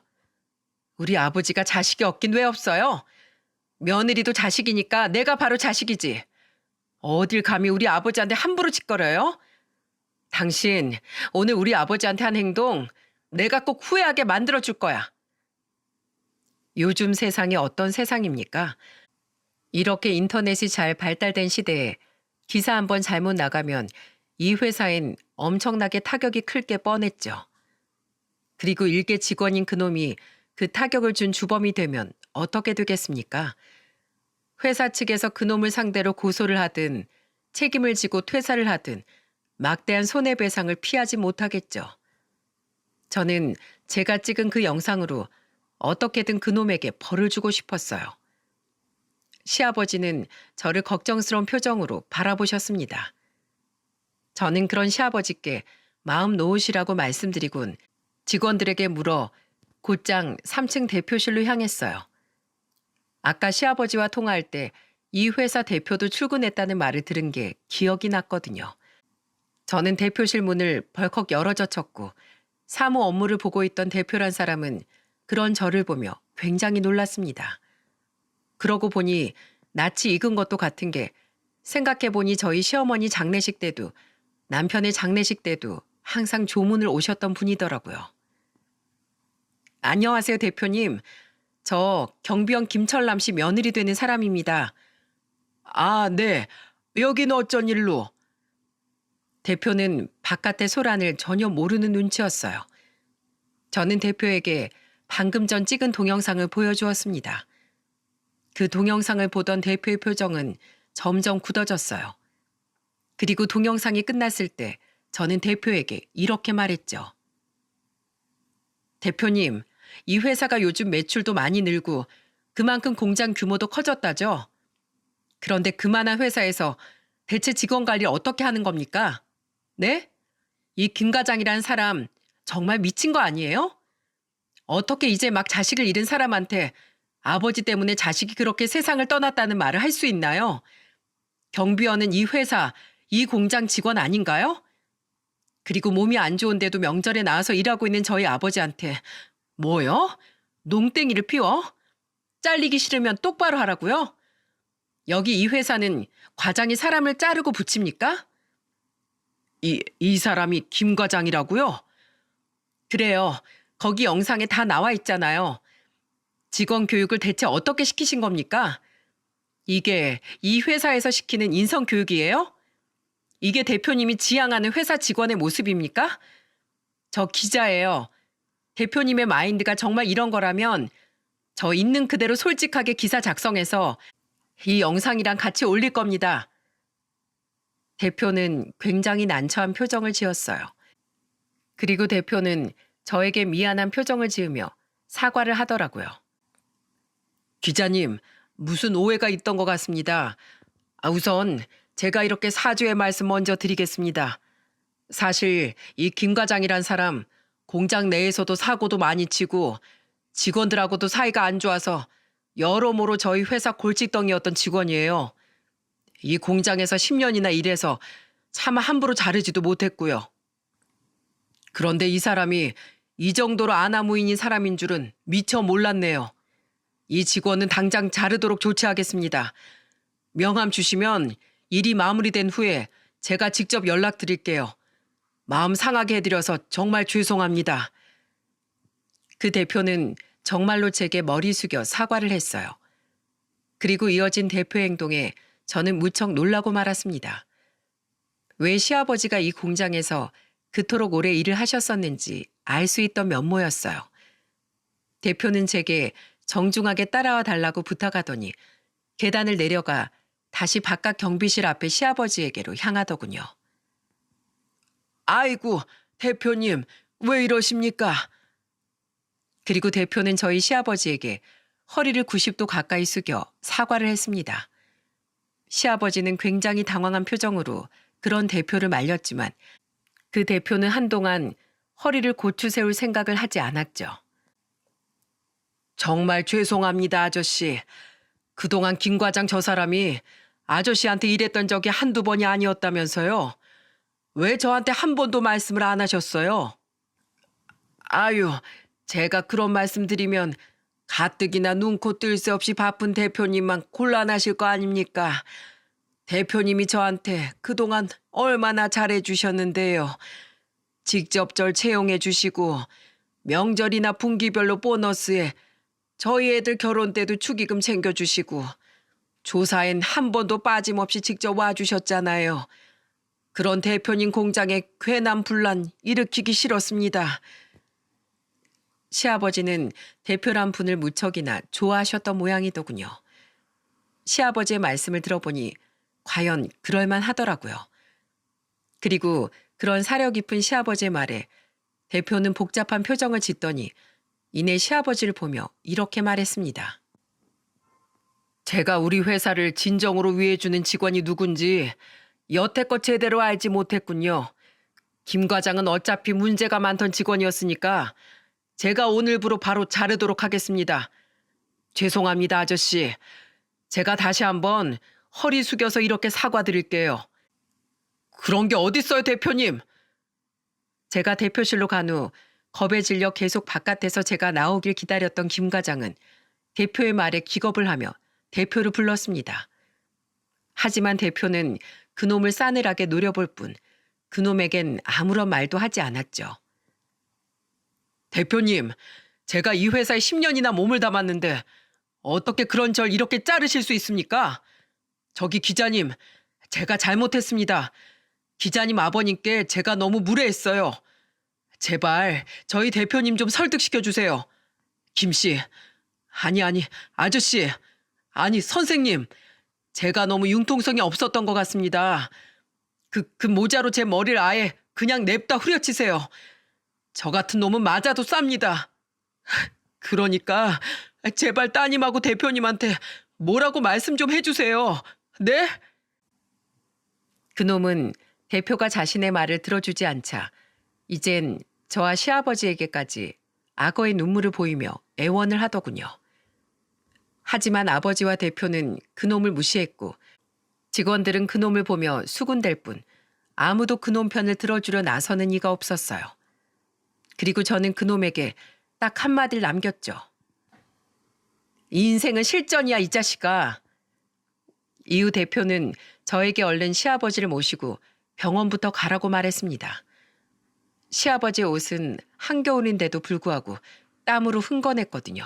우리 아버지가 자식이 없긴 왜 없어요? 며느리도 자식이니까 내가 바로 자식이지. 어딜 감히 우리 아버지한테 함부로 짓거려요? 당신 오늘 우리 아버지한테 한 행동 내가 꼭 후회하게 만들어줄 거야. 요즘 세상이 어떤 세상입니까? 이렇게 인터넷이 잘 발달된 시대에 기사 한 번 잘못 나가면 이 회사엔 엄청나게 타격이 클 게 뻔했죠. 그리고 일개 직원인 그놈이 그 타격을 준 주범이 되면 어떻게 되겠습니까? 회사 측에서 그놈을 상대로 고소를 하든 책임을 지고 퇴사를 하든 막대한 손해배상을 피하지 못하겠죠. 저는 제가 찍은 그 영상으로 어떻게든 그놈에게 벌을 주고 싶었어요. 시아버지는 저를 걱정스러운 표정으로 바라보셨습니다. 저는 그런 시아버지께 마음 놓으시라고 말씀드리곤 직원들에게 물어 곧장 3층 대표실로 향했어요. 아까 시아버지와 통화할 때 이 회사 대표도 출근했다는 말을 들은 게 기억이 났거든요. 저는 대표실 문을 벌컥 열어젖혔고 사무 업무를 보고 있던 대표란 사람은 그런 저를 보며 굉장히 놀랐습니다. 그러고 보니 낯이 익은 것도 같은 게 생각해보니 저희 시어머니 장례식 때도 남편의 장례식 때도 항상 조문을 오셨던 분이더라고요. 안녕하세요, 대표님. 저 경비원 김철남 씨 며느리 되는 사람입니다. 아, 네. 여긴 어쩐 일로? 대표는 바깥의 소란을 전혀 모르는 눈치였어요. 저는 대표에게 방금 전 찍은 동영상을 보여주었습니다. 그 동영상을 보던 대표의 표정은 점점 굳어졌어요. 그리고 동영상이 끝났을 때 저는 대표에게 이렇게 말했죠. 대표님, 이 회사가 요즘 매출도 많이 늘고 그만큼 공장 규모도 커졌다죠? 그런데 그만한 회사에서 대체 직원 관리를 어떻게 하는 겁니까? 네? 이 김 과장이란 사람 정말 미친 거 아니에요? 어떻게 이제 막 자식을 잃은 사람한테 아버지 때문에 자식이 그렇게 세상을 떠났다는 말을 할 수 있나요? 경비원은 이 회사, 이 공장 직원 아닌가요? 그리고 몸이 안 좋은데도 명절에 나와서 일하고 있는 저희 아버지한테 뭐요? 농땡이를 피워? 잘리기 싫으면 똑바로 하라고요? 여기 이 회사는 과장이 사람을 자르고 붙입니까? 이 사람이 김 과장이라고요? 그래요. 거기 영상에 다 나와 있잖아요. 직원 교육을 대체 어떻게 시키신 겁니까? 이게 이 회사에서 시키는 인성 교육이에요? 이게 대표님이 지향하는 회사 직원의 모습입니까? 저 기자예요. 대표님의 마인드가 정말 이런 거라면 저 있는 그대로 솔직하게 기사 작성해서 이 영상이랑 같이 올릴 겁니다. 대표는 굉장히 난처한 표정을 지었어요. 그리고 대표는 저에게 미안한 표정을 지으며 사과를 하더라고요. 기자님, 무슨 오해가 있던 것 같습니다. 우선 제가 이렇게 사죄의 말씀 먼저 드리겠습니다. 사실 이 김 과장이란 사람 공장 내에서도 사고도 많이 치고 직원들하고도 사이가 안 좋아서 여러모로 저희 회사 골칫덩이였던 직원이에요. 이 공장에서 10년이나 일해서 차마 함부로 자르지도 못했고요. 그런데 이 사람이 이 정도로 아나무인인 사람인 줄은 미처 몰랐네요. 이 직원은 당장 자르도록 조치하겠습니다. 명함 주시면 일이 마무리된 후에 제가 직접 연락드릴게요. 마음 상하게 해드려서 정말 죄송합니다. 그 대표는 정말로 제게 머리 숙여 사과를 했어요. 그리고 이어진 대표 행동에 저는 무척 놀라고 말았습니다. 왜 시아버지가 이 공장에서 그토록 오래 일을 하셨었는지 알 수 있던 면모였어요. 대표는 제게 정중하게 따라와 달라고 부탁하더니 계단을 내려가 다시 바깥 경비실 앞에 시아버지에게로 향하더군요. 아이고, 대표님, 왜 이러십니까? 그리고 대표는 저희 시아버지에게 허리를 90도 가까이 숙여 사과를 했습니다. 시아버지는 굉장히 당황한 표정으로 그런 대표를 말렸지만 그 대표는 한동안 허리를 고추 세울 생각을 하지 않았죠. 정말 죄송합니다, 아저씨. 그동안 김 과장 저 사람이 아저씨한테 일했던 적이 한두 번이 아니었다면서요. 왜 저한테 한 번도 말씀을 안 하셨어요? 아유, 제가 그런 말씀 드리면 가뜩이나 눈코 뜰 새 없이 바쁜 대표님만 곤란하실 거 아닙니까? 대표님이 저한테 그동안 얼마나 잘해 주셨는데요. 직접 절 채용해 주시고 명절이나 분기별로 보너스에 저희 애들 결혼 때도 축의금 챙겨주시고 조사엔 한 번도 빠짐없이 직접 와주셨잖아요. 그런 대표님 공장에 괜한 분란 일으키기 싫었습니다. 시아버지는 대표란 분을 무척이나 좋아하셨던 모양이더군요. 시아버지의 말씀을 들어보니 과연 그럴만 하더라고요. 그리고 그런 사려 깊은 시아버지의 말에 대표는 복잡한 표정을 짓더니 이내 시아버지를 보며 이렇게 말했습니다. 제가 우리 회사를 진정으로 위해주는 직원이 누군지 여태껏 제대로 알지 못했군요. 김 과장은 어차피 문제가 많던 직원이었으니까 제가 오늘부로 바로 자르도록 하겠습니다. 죄송합니다, 아저씨. 제가 다시 한번 허리 숙여서 이렇게 사과드릴게요. 그런 게 어딨어요, 대표님? 제가 대표실로 간 후 겁에 질려 계속 바깥에서 제가 나오길 기다렸던 김 과장은 대표의 말에 기겁을 하며 대표를 불렀습니다. 하지만 대표는 그놈을 싸늘하게 노려볼 뿐 그놈에겐 아무런 말도 하지 않았죠. 대표님, 제가 이 회사에 10년이나 몸을 담았는데 어떻게 그런 절 이렇게 자르실 수 있습니까? 저기 기자님, 제가 잘못했습니다. 기자님 아버님께 제가 너무 무례했어요. 제발 저희 대표님 좀 설득시켜 주세요. 김 씨, 아니, 아저씨, 아니 선생님, 제가 너무 융통성이 없었던 것 같습니다. 그 모자로 제 머리를 아예 그냥 냅다 후려치세요. 저 같은 놈은 맞아도 쌉니다. 그러니까 제발 따님하고 대표님한테 뭐라고 말씀 좀 해주세요. 네? 그놈은 대표가 자신의 말을 들어주지 않자 이젠 저와 시아버지에게까지 악어의 눈물을 보이며 애원을 하더군요. 하지만 아버지와 대표는 그놈을 무시했고 직원들은 그놈을 보며 수군댈 뿐 아무도 그놈 편을 들어주려 나서는 이가 없었어요. 그리고 저는 그놈에게 딱 한마디를 남겼죠. 이 인생은 실전이야, 이 자식아. 이후 대표는 저에게 얼른 시아버지를 모시고 병원부터 가라고 말했습니다. 시아버지 옷은 한겨울인데도 불구하고 땀으로 흥건했거든요.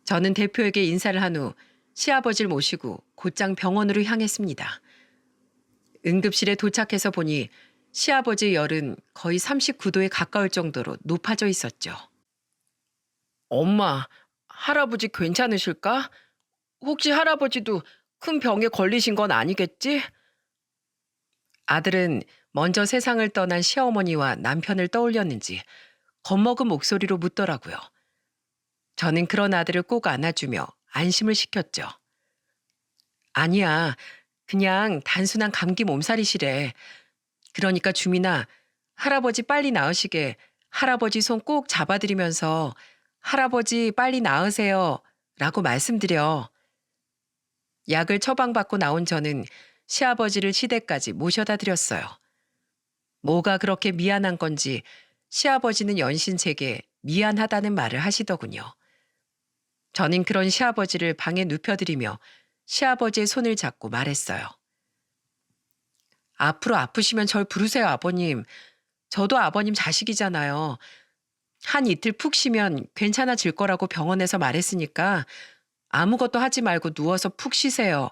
저는 대표에게 인사를 한 후 시아버지를 모시고 곧장 병원으로 향했습니다. 응급실에 도착해서 보니 시아버지의 열은 거의 39도에 가까울 정도로 높아져 있었죠. 엄마, 할아버지 괜찮으실까? 혹시 할아버지도 큰 병에 걸리신 건 아니겠지? 아들은 먼저 세상을 떠난 시어머니와 남편을 떠올렸는지 겁먹은 목소리로 묻더라고요. 저는 그런 아들을 꼭 안아주며 안심을 시켰죠. 아니야, 그냥 단순한 감기 몸살이시래. 그러니까 주민아, 할아버지 빨리 나으시게 할아버지 손 꼭 잡아드리면서 할아버지 빨리 나으세요 라고 말씀드려. 약을 처방받고 나온 저는 시아버지를 시댁까지 모셔다 드렸어요. 뭐가 그렇게 미안한 건지 시아버지는 연신 제게 미안하다는 말을 하시더군요. 저는 그런 시아버지를 방에 눕혀드리며 시아버지의 손을 잡고 말했어요. 앞으로 아프시면 절 부르세요, 아버님. 저도 아버님 자식이잖아요. 한 이틀 푹 쉬면 괜찮아질 거라고 병원에서 말했으니까 아무것도 하지 말고 누워서 푹 쉬세요.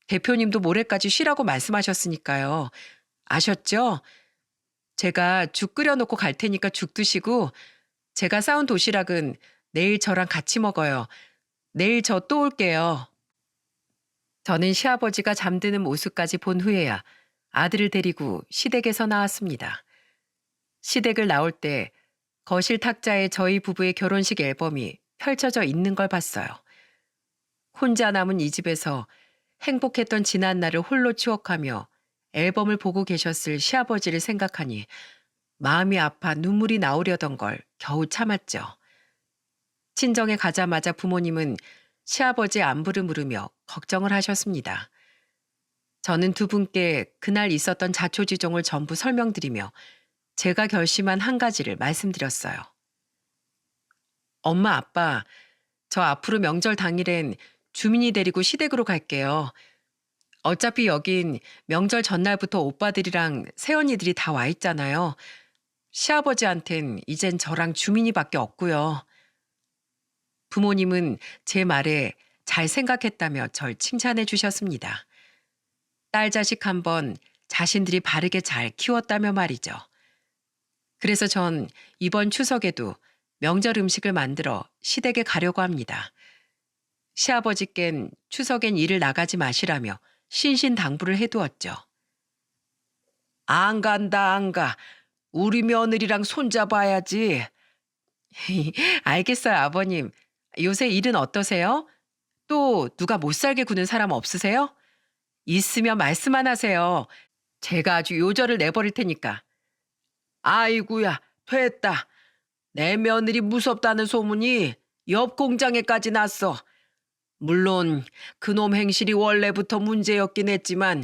대표님도 모레까지 쉬라고 말씀하셨으니까요. 아셨죠? 제가 죽 끓여놓고 갈 테니까 죽 드시고 제가 싸운 도시락은 내일 저랑 같이 먹어요. 내일 저 또 올게요. 저는 시아버지가 잠드는 모습까지 본 후에야 아들을 데리고 시댁에서 나왔습니다. 시댁을 나올 때 거실 탁자에 저희 부부의 결혼식 앨범이 펼쳐져 있는 걸 봤어요. 혼자 남은 이 집에서 행복했던 지난 날을 홀로 추억하며 앨범을 보고 계셨을 시아버지를 생각하니 마음이 아파 눈물이 나오려던 걸 겨우 참았죠. 친정에 가자마자 부모님은 시아버지의 안부를 물으며 걱정을 하셨습니다. 저는 두 분께 그날 있었던 자초지종을 전부 설명드리며 제가 결심한 한 가지를 말씀드렸어요. 엄마, 아빠, 저 앞으로 명절 당일엔 주민이 데리고 시댁으로 갈게요. 어차피 여긴 명절 전날부터 오빠들이랑 새언니들이 다 와 있잖아요. 시아버지한텐 이젠 저랑 주민이밖에 없고요. 부모님은 제 말에 잘 생각했다며 절 칭찬해 주셨습니다. 딸 자식 한 번 자신들이 바르게 잘 키웠다며 말이죠. 그래서 전 이번 추석에도 명절 음식을 만들어 시댁에 가려고 합니다. 시아버지껜 추석엔 일을 나가지 마시라며 신신당부를 해두었죠. 안 간다, 안 가. 우리 며느리랑 손잡아야지. 알겠어요, 아버님. 요새 일은 어떠세요? 또 누가 못 살게 구는 사람 없으세요? 있으면 말씀만 하세요. 제가 아주 요절을 내버릴 테니까. 아이구야, 됐다. 내 며느리 무섭다는 소문이 옆 공장에까지 났어. 물론 그놈 행실이 원래부터 문제였긴 했지만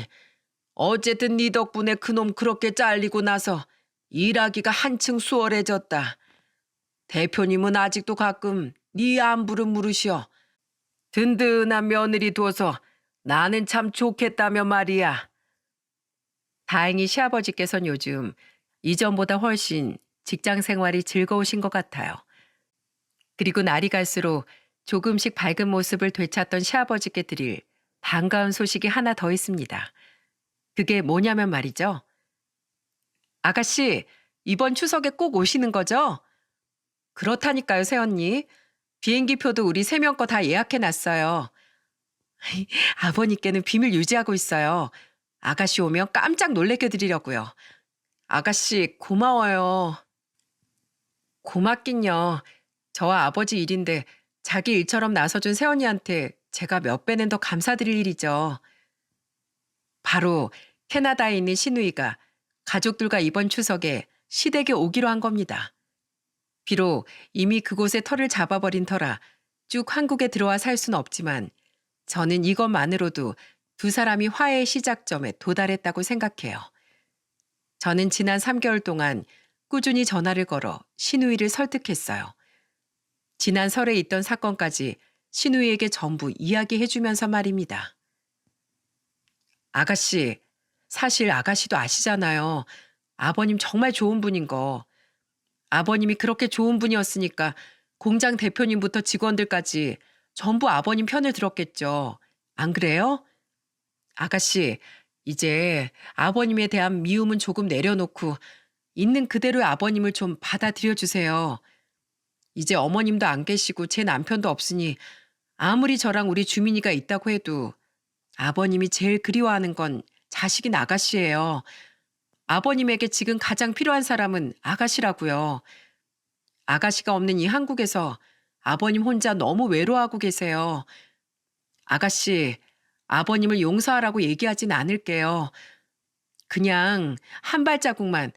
어쨌든 네 덕분에 그놈 그렇게 잘리고 나서 일하기가 한층 수월해졌다. 대표님은 아직도 가끔 네 안부를 물으셔. 든든한 며느리 둬서 나는 참 좋겠다며 말이야. 다행히 시아버지께서는 요즘 이전보다 훨씬 직장 생활이 즐거우신 것 같아요. 그리고 날이 갈수록 조금씩 밝은 모습을 되찾던 시아버지께 드릴 반가운 소식이 하나 더 있습니다. 그게 뭐냐면 말이죠. 아가씨, 이번 추석에 꼭 오시는 거죠? 그렇다니까요, 새언니. 비행기표도 우리 세 명 거 다 예약해놨어요. 아버님께는 비밀 유지하고 있어요. 아가씨 오면 깜짝 놀래켜 드리려고요. 아가씨 고마워요. 고맙긴요. 저와 아버지 일인데 자기 일처럼 나서준 새언니한테 제가 몇 배는 더 감사드릴 일이죠. 바로 캐나다에 있는 시누이가 가족들과 이번 추석에 시댁에 오기로 한 겁니다. 비록 이미 그곳에 터를 잡아버린 터라 쭉 한국에 들어와 살 수는 없지만 저는 이것만으로도 두 사람이 화해의 시작점에 도달했다고 생각해요. 저는 지난 3개월 동안 꾸준히 전화를 걸어 시누이를 설득했어요. 지난 설에 있던 사건까지 시누이에게 전부 이야기해주면서 말입니다. 아가씨, 사실 아가씨도 아시잖아요. 아버님 정말 좋은 분인 거. 아버님이 그렇게 좋은 분이었으니까 공장 대표님부터 직원들까지 전부 아버님 편을 들었겠죠. 안 그래요? 아가씨, 이제 아버님에 대한 미움은 조금 내려놓고 있는 그대로의 아버님을 좀 받아들여 주세요. 이제 어머님도 안 계시고 제 남편도 없으니 아무리 저랑 우리 주민이가 있다고 해도 아버님이 제일 그리워하는 건 자식인 아가씨예요. 아버님에게 지금 가장 필요한 사람은 아가씨라고요. 아가씨가 없는 이 한국에서 아버님 혼자 너무 외로워하고 계세요. 아가씨, 아버님을 용서하라고 얘기하진 않을게요. 그냥 한 발자국만,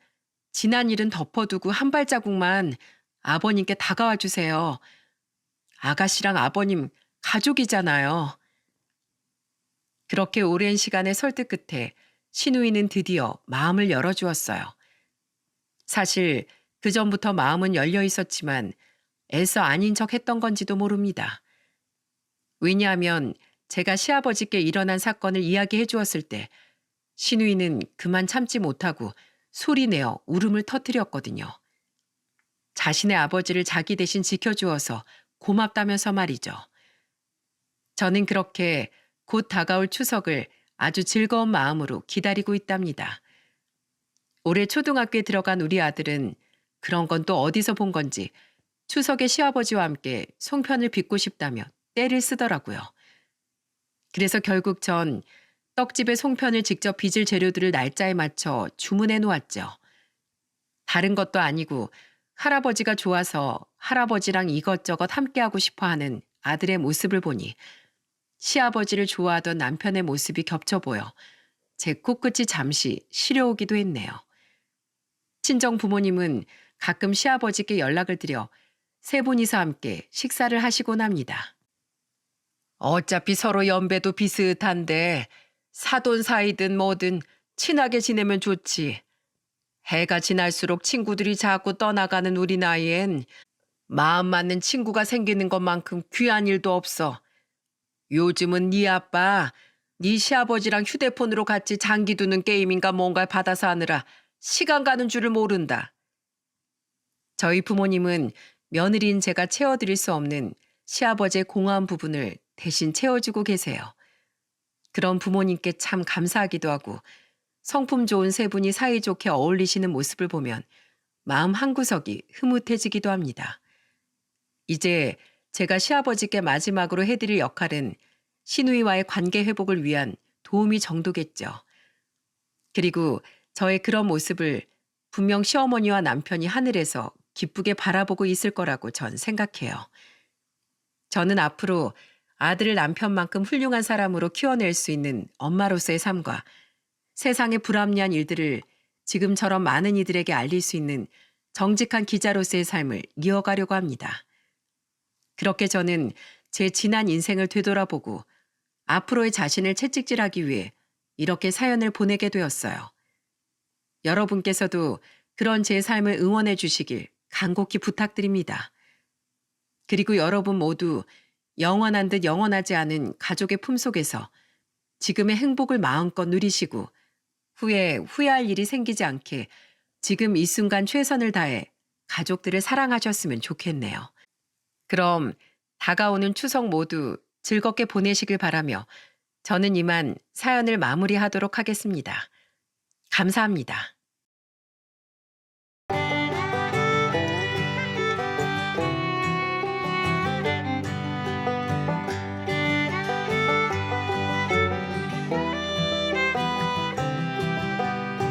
지난 일은 덮어두고 한 발자국만 아버님께 다가와 주세요. 아가씨랑 아버님 가족이잖아요. 그렇게 오랜 시간의 설득 끝에 신우이는 드디어 마음을 열어주었어요. 사실 그 전부터 마음은 열려 있었지만 애써 아닌 척 했던 건지도 모릅니다. 왜냐하면 제가 시아버지께 일어난 사건을 이야기해 주었을 때 신우이는 그만 참지 못하고 소리내어 울음을 터뜨렸거든요. 자신의 아버지를 자기 대신 지켜주어서 고맙다면서 말이죠. 저는 그렇게 곧 다가올 추석을 아주 즐거운 마음으로 기다리고 있답니다. 올해 초등학교에 들어간 우리 아들은 그런 건 또 어디서 본 건지 추석에 시아버지와 함께 송편을 빚고 싶다며 떼를 쓰더라고요. 그래서 결국 전 떡집에 송편을 직접 빚을 재료들을 날짜에 맞춰 주문해 놓았죠. 다른 것도 아니고 할아버지가 좋아서 할아버지랑 이것저것 함께하고 싶어 하는 아들의 모습을 보니 시아버지를 좋아하던 남편의 모습이 겹쳐 보여 제 코끝이 잠시 시려오기도 했네요. 친정 부모님은 가끔 시아버지께 연락을 드려 세 분이서 함께 식사를 하시곤 합니다. 어차피 서로 연배도 비슷한데 사돈 사이든 뭐든 친하게 지내면 좋지. 해가 지날수록 친구들이 자꾸 떠나가는 우리 나이엔 마음 맞는 친구가 생기는 것만큼 귀한 일도 없어. 요즘은 네 아빠, 네 시아버지랑 휴대폰으로 같이 장기 두는 게임인가 뭔가를 받아서 하느라 시간 가는 줄을 모른다. 저희 부모님은 며느리인 제가 채워드릴 수 없는 시아버지의 공허한 부분을 대신 채워주고 계세요. 그런 부모님께 참 감사하기도 하고 성품 좋은 세 분이 사이좋게 어울리시는 모습을 보면 마음 한구석이 흐뭇해지기도 합니다. 이제 제가 시아버지께 마지막으로 해드릴 역할은 시누이와의 관계 회복을 위한 도우미 정도겠죠. 그리고 저의 그런 모습을 분명 시어머니와 남편이 하늘에서 기쁘게 바라보고 있을 거라고 전 생각해요. 저는 앞으로 아들을 남편만큼 훌륭한 사람으로 키워낼 수 있는 엄마로서의 삶과 세상의 불합리한 일들을 지금처럼 많은 이들에게 알릴 수 있는 정직한 기자로서의 삶을 이어가려고 합니다. 그렇게 저는 제 지난 인생을 되돌아보고 앞으로의 자신을 채찍질하기 위해 이렇게 사연을 보내게 되었어요. 여러분께서도 그런 제 삶을 응원해 주시길 간곡히 부탁드립니다. 그리고 여러분 모두 영원한 듯 영원하지 않은 가족의 품속에서 지금의 행복을 마음껏 누리시고 후에 후회할 일이 생기지 않게 지금 이 순간 최선을 다해 가족들을 사랑하셨으면 좋겠네요. 그럼 다가오는 추석 모두 즐겁게 보내시길 바라며 저는 이만 사연을 마무리하도록 하겠습니다. 감사합니다.